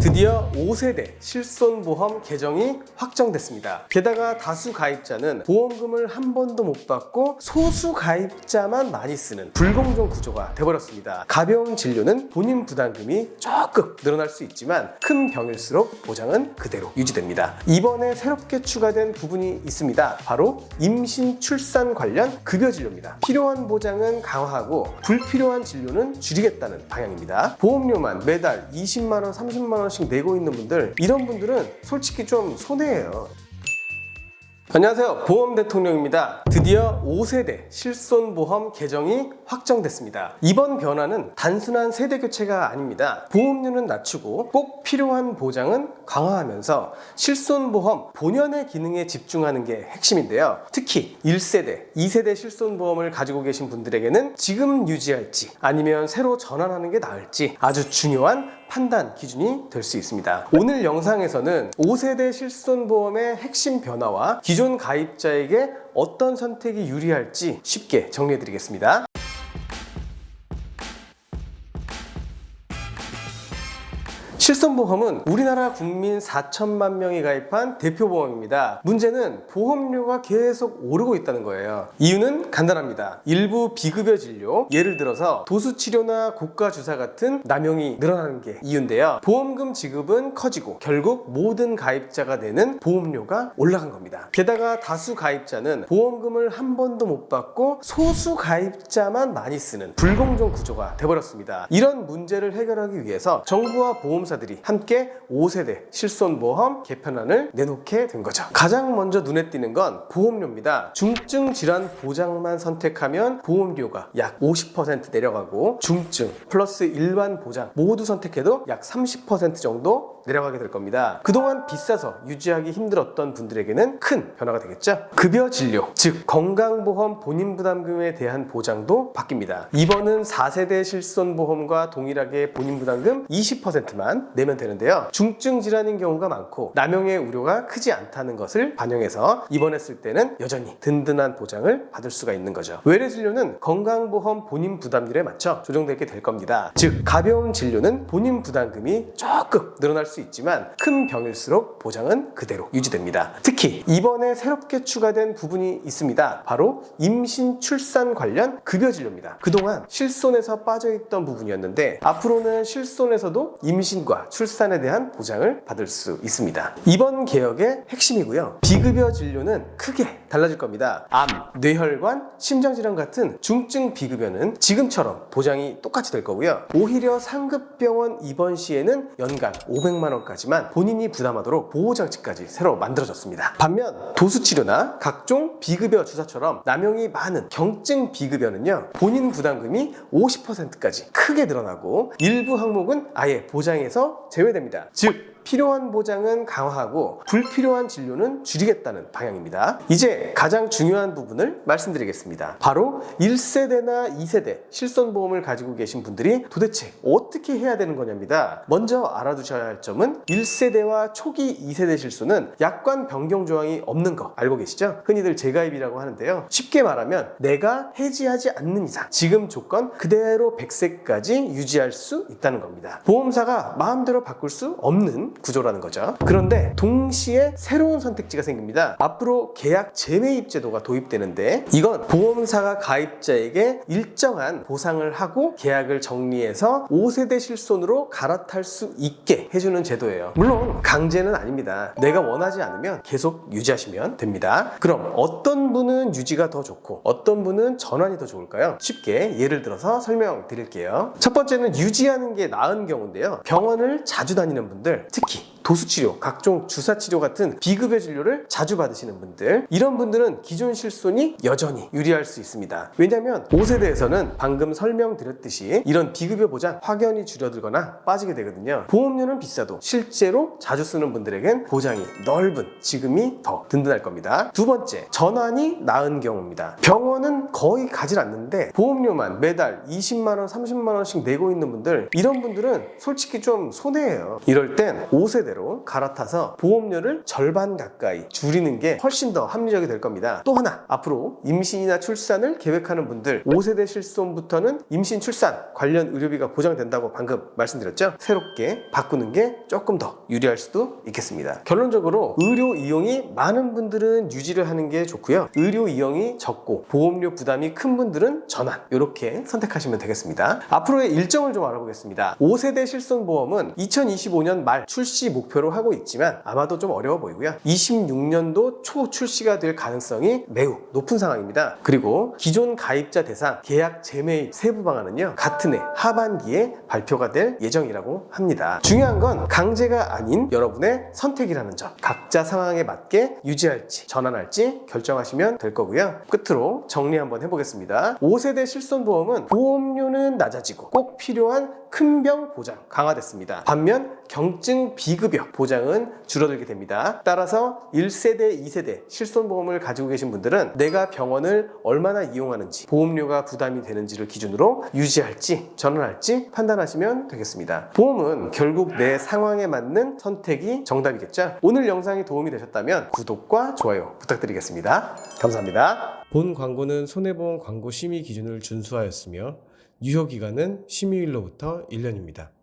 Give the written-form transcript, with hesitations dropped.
드디어 5세대 실손보험 개정이 확정됐습니다. 게다가 다수 가입자는 보험금을 한 번도 못 받고 소수 가입자만 많이 쓰는 불공정 구조가 돼버렸습니다. 가벼운 진료는 본인 부담금이 조금 늘어날 수 있지만 큰 병일수록 보장은 그대로 유지됩니다. 이번에 새롭게 추가된 부분이 있습니다. 바로 임신, 출산 관련 급여 진료입니다. 필요한 보장은 강화하고 불필요한 진료는 줄이겠다는 방향입니다. 보험료만 매달 20만 원, 30만 원씩 내고 있는 분들, 이런 분들은 솔직히 좀 손해예요. 안녕하세요, 보험 대통령입니다. 드디어 5세대 실손보험 개정이 확정됐습니다. 이번 변화는 단순한 세대 교체가 아닙니다. 보험료는 낮추고 꼭 필요한 보장은 강화하면서 실손보험 본연의 기능에 집중하는 게 핵심인데요. 특히 1세대, 2세대 실손보험을 가지고 계신 분들에게는 지금 유지할지 아니면 새로 전환하는 게 나을지 아주 중요한 판단 기준이 될 수 있습니다. 오늘 영상에서는 5세대 실손보험의 핵심 변화와 기존 가입자에게 어떤 선택이 유리할지 쉽게 정리해 드리겠습니다. 실손보험은 우리나라 국민 4천만 명이 가입한 대표보험입니다. 문제는 보험료가 계속 오르고 있다는 거예요. 이유는 간단합니다. 일부 비급여 진료, 예를 들어서 도수치료나 고가주사 같은 남용이 늘어나는 게 이유인데요. 보험금 지급은 커지고 결국 모든 가입자가 내는 보험료가 올라간 겁니다. 게다가 다수 가입자는 보험금을 한 번도 못 받고 소수 가입자만 많이 쓰는 불공정 구조가 돼버렸습니다. 이런 문제를 해결하기 위해서 정부와 보험사들이 함께 5세대 실손보험 개편안을 내놓게 된 거죠. 가장 먼저 눈에 띄는 건 보험료입니다. 중증 질환 보장만 선택하면 보험료가 약 50% 내려가고, 중증 플러스 일반 보장 모두 선택해도 약 30% 정도 내려가게 될 겁니다. 그동안 비싸서 유지하기 힘들었던 분들에게는 큰 변화가 되겠죠. 급여 진료, 즉 건강보험 본인 부담금에 대한 보장도 바뀝니다. 이번은 4세대 실손보험과 동일하게 본인 부담금 20%만 내면 되는데요. 중증 질환인 경우가 많고 남용의 우려가 크지 않다는 것을 반영해서 입원했을 때는 여전히 든든한 보장을 받을 수가 있는 거죠. 외래 진료는 건강보험 본인 부담률에 맞춰 조정되게 될 겁니다. 즉 가벼운 진료는 본인 부담금이 조금 늘어날 수 있지만 큰 병일수록 보장은 그대로 유지됩니다. 특히 이번에 새롭게 추가된 부분이 있습니다. 바로 임신, 출산 관련 급여 진료입니다. 그동안 실손에서 빠져있던 부분이었는데 앞으로는 실손에서도 임신과 출산에 대한 보장을 받을 수 있습니다. 이번 개혁의 핵심이고요. 비급여 진료는 크게 달라질 겁니다. 암, 뇌혈관, 심장질환 같은 중증 비급여는 지금처럼 보장이 똑같이 될 거고요. 오히려 상급병원 입원 시에는 연간 500만 원까지만 본인이 부담하도록 보호장치까지 새로 만들어졌습니다. 반면 도수치료나 각종 비급여 주사처럼 남용이 많은 경증 비급여는요, 본인 부담금이 50%까지 크게 늘어나고 일부 항목은 아예 보장에서 제외됩니다. 즉 필요한 보장은 강화하고 불필요한 진료는 줄이겠다는 방향입니다. 이제 가장 중요한 부분을 말씀드리겠습니다. 바로 1세대나 2세대 실손보험을 가지고 계신 분들이 도대체 어떻게 해야 되는 거냐입니다. 먼저 알아두셔야 할 점은 1세대와 초기 2세대 실손은 약관 변경 조항이 없는 거 알고 계시죠? 흔히들 재가입이라고 하는데요. 쉽게 말하면 내가 해지하지 않는 이상 지금 조건 그대로 100세까지 유지할 수 있다는 겁니다. 보험사가 마음대로 바꿀 수 없는 구조라는 거죠. 그런데 동시에 새로운 선택지가 생깁니다. 앞으로 계약 재매입 제도가 도입되는데 이건 보험사가 가입자에게 일정한 보상을 하고 계약을 정리해서 5세대 실손으로 갈아탈 수 있게 해주는 제도예요. 물론 강제는 아닙니다. 내가 원하지 않으면 계속 유지하시면 됩니다. 그럼 어떤 분은 유지가 더 좋고 어떤 분은 전환이 더 좋을까요? 쉽게 예를 들어서 설명드릴게요. 첫 번째는 유지하는 게 나은 경우인데요. 병원을 자주 다니는 분들, 특히 도수치료, 각종 주사치료 같은 비급여 진료를 자주 받으시는 분들, 이런 분들은 기존 실손이 여전히 유리할 수 있습니다. 왜냐하면 5세대에서는 방금 설명드렸듯이 이런 비급여 보장 확연히 줄어들거나 빠지게 되거든요. 보험료는 비싸도 실제로 자주 쓰는 분들에겐 보장이 넓은 지금이 더 든든할 겁니다. 두 번째, 전환이 나은 경우입니다. 병원은 거의 가지 않는데 보험료만 매달 20만 원, 30만 원씩 내고 있는 분들, 이런 분들은 솔직히 좀 손해예요. 이럴 땐 5세대 세대로 갈아타서 보험료를 절반 가까이 줄이는 게 훨씬 더 합리적이 될 겁니다. 또 하나, 앞으로 임신이나 출산을 계획하는 분들 5세대 실손부터는 임신 출산 관련 의료비가 보장된다고 방금 말씀드렸죠? 새롭게 바꾸는 게 조금 더 유리할 수도 있겠습니다. 결론적으로 의료 이용이 많은 분들은 유지를 하는 게 좋고요. 의료 이용이 적고 보험료 부담이 큰 분들은 전환, 이렇게 선택하시면 되겠습니다. 앞으로의 일정을 좀 알아보겠습니다. 5세대 실손보험은 2025년 말 출시 목표로 하고 있지만 아마도 좀 어려워 보이고요. 26년도 초 출시가 될 가능성이 매우 높은 상황입니다. 그리고 기존 가입자 대상 계약 재매입 세부 방안은요, 같은 해 하반기에 발표가 될 예정이라고 합니다. 중요한 건 강제가 아닌 여러분의 선택이라는 점, 각자 상황에 맞게 유지할지 전환할지 결정하시면 될 거고요. 끝으로 정리 한번 해보겠습니다. 5세대 실손보험은 보험료는 낮아지고 꼭 필요한 큰 병 보장 강화됐습니다. 반면 경증 비급여 보장은 줄어들게 됩니다. 따라서 1세대, 2세대 실손보험을 가지고 계신 분들은 내가 병원을 얼마나 이용하는지, 보험료가 부담이 되는지를 기준으로 유지할지 전환할지 판단하시면 되겠습니다. 보험은 결국 내 상황에 맞는 선택이 정답이겠죠. 오늘 영상이 도움이 되셨다면 구독과 좋아요 부탁드리겠습니다. 감사합니다. 본 광고는 손해보험 광고 심의 기준을 준수하였으며 유효기간은 심의일로부터 1년입니다.